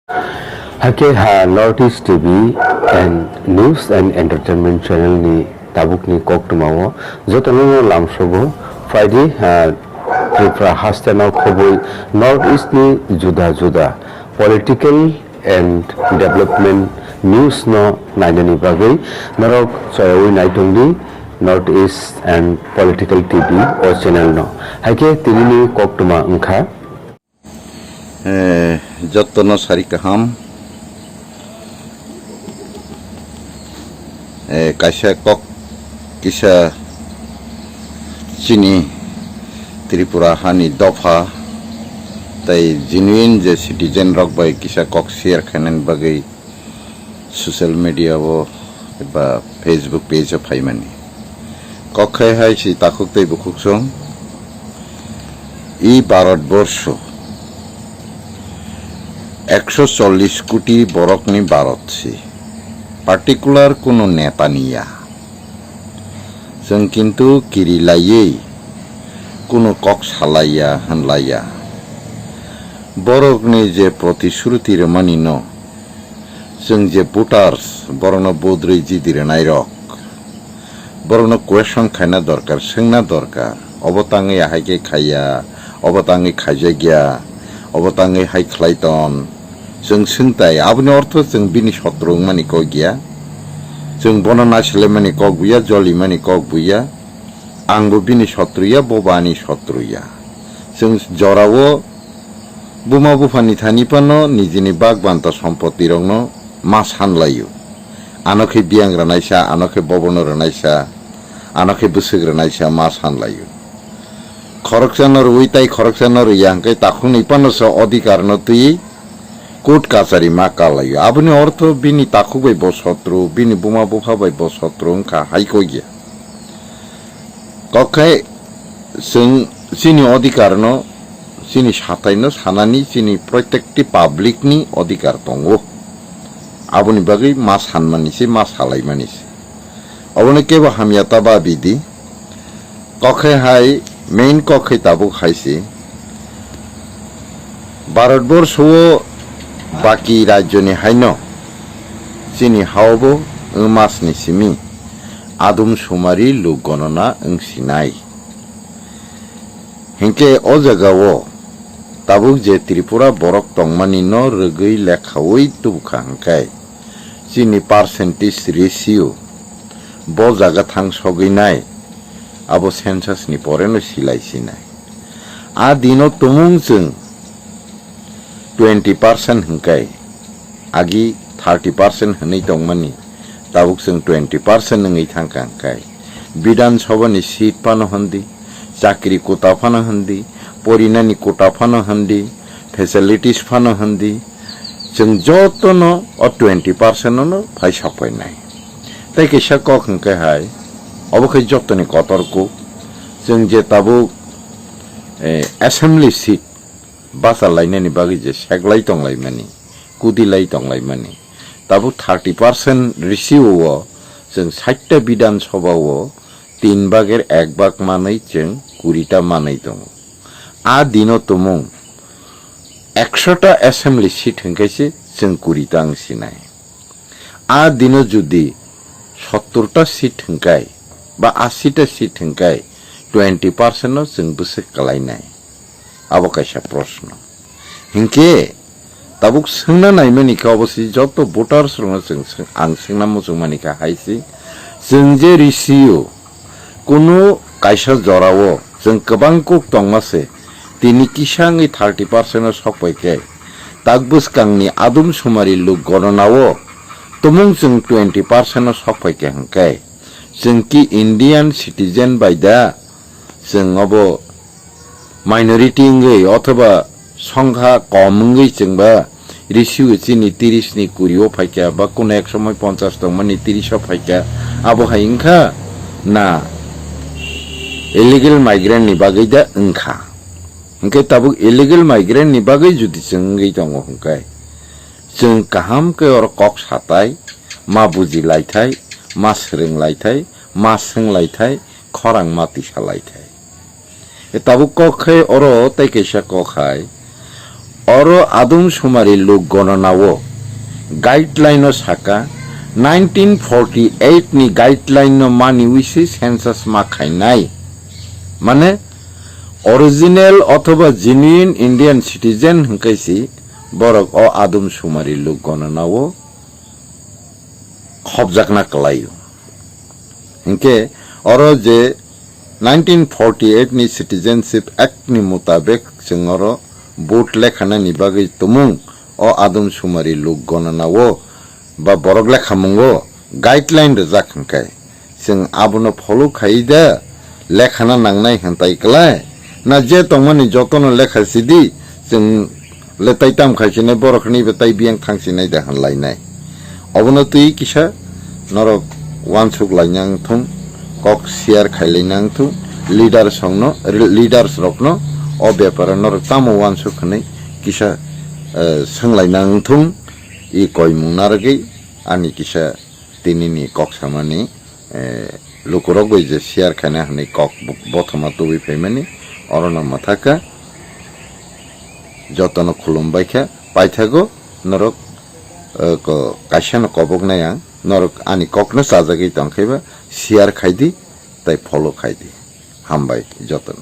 Hake ha Northeast TV and News and Entertainment Channel ni tabuk ni kok tumawo jotono lamsobo Friday Tripura hastana khoboi Northeast ni juda juda political and development news no nainani bagai narok soyoi naitongni Northeast and Political TV o channel no hake tinini kok tuma ungkha jotono sarikaham kaisa kok kisa chini Tripura hani dofa tai genuine je citizen rok bai kisa kok share khanen bagai social media bo ba Facebook page o phaimani kok khai hai si takuk tai bukuk song ই ভারতবর্ষ 140 কোটি বরকনি ভারতছি particular কোনো নেতা নিয়া जों কিন্তু কিরিলাইयै কোনো cock সালাইয়া হানলাইয়া বরকনি যে প্রতিশ্রুতির মানিন जों যে ভোটার্স বরণ বদ্রই জিদিরে নাইরক বরণ কোয়েশন খাইনা দরকার সোংনা দরকার অবতাঙে হাইকে খাইয়া অবতাঙে খাইজাগিয়া অবতাঙে হাই খ্লাইতন जों सोंताय आबनि अर्थ जों बिनि सत्रं मानि क गया जों बनना छले मानि क गुया जलि मानि क गुया आंबो बिनि सत्रुया बबानि सत्रुया जों जरावो बुमा बुफानि थानिपानो निजिनि बागबान्ता सम्पत्ति रंनो मा सानलायो आनखे बियांग्रा नायसा आनखे बबनर नायसा आनखे बुसुग्रा नायसा मा सानलायो खरकसानर उइताय खरकसानर यांकै ताखुनि पानस अधिकार न तुई কোর্ট কাছারি মা কালাইयो आबनि अर्थ बिनि ताखुबै बसत्रु बिनि बुमा बुफाबै बसत्रु खा हाइको गया कखाय जों सिनि अधिकार न सिनि साथायनो सानानि सिनि प्रत्येकटी पाब्लिकनि अधिकार दंगो आबनि बागै मा सानमानिसे मा सालायमानिसे अबने केबो हामियाता बा बिदि कखाय हाय मेन कखाय ताबु खाइसे भारतबर्ष बाकी राज्यनि हायनो चिनि हावबो मासनि सिमी आदम सुमारी लोक गणना ओंसिनाय हिंके ओ जगावो ताबुक जे त्रिपुरा बरक तंगमानि न रगै लेखावै तुबखांखाय चिनि पार्सेन्टेज रेशियो ब जागा थां सगैनाय आबो सेन्सासनि परेनो सिलायसिनाय आ दिनो तुमुंजों 20% हंकाय आगि 30% हनै दंमानि ताबुक जों 20% नङै थांखांखाय विधानसभानि सीट फानो हन्दी चाकरी कोटा फानो हन्दी परिनानि कोटा फानो हन्दी फेसिलिटीज फानो हन्दी जों जतनो 20% न फाय साफायनाय ताइ केसा कक हंकाय हाय अबखै जतनि कतरको जों जे ताबुक एसेम्बली सीट बासा लाइनानि बागै जे सेगलाय दंलाय मानि कुदिलाय दंलाय मानि ताबु 30% रेशियो जों 60टा विधानसभाव 3 भागेर 1 भाग मानै जों 20टा मानै दं आ दिनो तुमुं 100टा एसेम्बली सीट हंखायसे जों 20टा अंसिनाय आ दिनो जुदि 70टा सीट हंखाय बा 80टा सीट हंखाय 20% जों बोसो कलायनाय अवकाशा प्रश्न हिंके ताबुक सोंना नायमानिका अबसि जत भोटार्स रंग जों आं सोंना मोजों मानिका हायसि जों जे रेशियो कुनु कायसा जरावो जों गोबां कुक दंमासे तिनि किसाङै 30% सफायके तागबुसकांनि आदम सुमारि लोक गणनावो तुमुं जों 20% सफायके हंकाय जों कि इंडियन सिटिजेन बायदा जों अब माइनरिटी इंगै अथवा संख्या कम इंगै जोंबा रेशियो चिनि 30 नि 20 फायका बा कोन एक समय 50 दंमानि 30 फायका आबो हायिंखा ना इलीगल माइग्रेंट नि बागै दा ओंखा हंके ताबु इलीगल माइग्रेंट नि बागै जुदि जोंगै दङ हंकाय जों काहाम के और कक साताय मा बुजि लायथाय मा सोरों लायथाय मा सों लायथाय खरां माति सालायथाय ताबुक कखे अरो तैकेसा कखाय অর আদম সুমারি লোক গণনাও গাইডলাইন সাকা 1948 ni গাইডলাইন মানি উইসি সেন্সাস মাখাই নাই মানে অরিজিনাল অথবা জেনুইন ইন্ডিয়ান সিটিজেন হংকাইছি বরক অ আদম সুমারি লোক গণনাও খবজাকনা কলাইও ইনকে অর যে 1948 ni সিটিজেনশিপ অ্যাক্ট ni মোতাবেক जोंर ভোট লেখানানি বাগै তুমুং অ আদম সুমারি লোক গণনাও বা বরক লেখামুঙ্গো গাইডলাইন রজাখাंखाय जों आबनो फलो खाइदा लेखाना नांनाय हंताय कलाय ना जे तंगमानि जतनो लेखासिदि जों लेताय ताम खाइसिने बरखनि बेताय बियां थांसिनाय दा हनलायनाय अबनो तुइ किसा नरक वानसुक लायनां थुं कक शेयर खाइलायनां थुं लिडार्स रखनो अ बेपार नरक तामो वानसुक खनै किसा संलायनां थुं ই কয় মুনারগै আনি কিসা তিনিনি কক সামানি লুকুরগৈ যে শেয়ার খানা হানি কক বথমা তুবি ফেমানি অরনা মাথাকা যতন খুলুমবাইখা পাইথাগো নরক কাইসানো কবক নায়া নরক আনি ককনো সাজাগৈ তংখাইবা শেয়ার খাইদি তাই ফলো খাইদি হামবাই যতন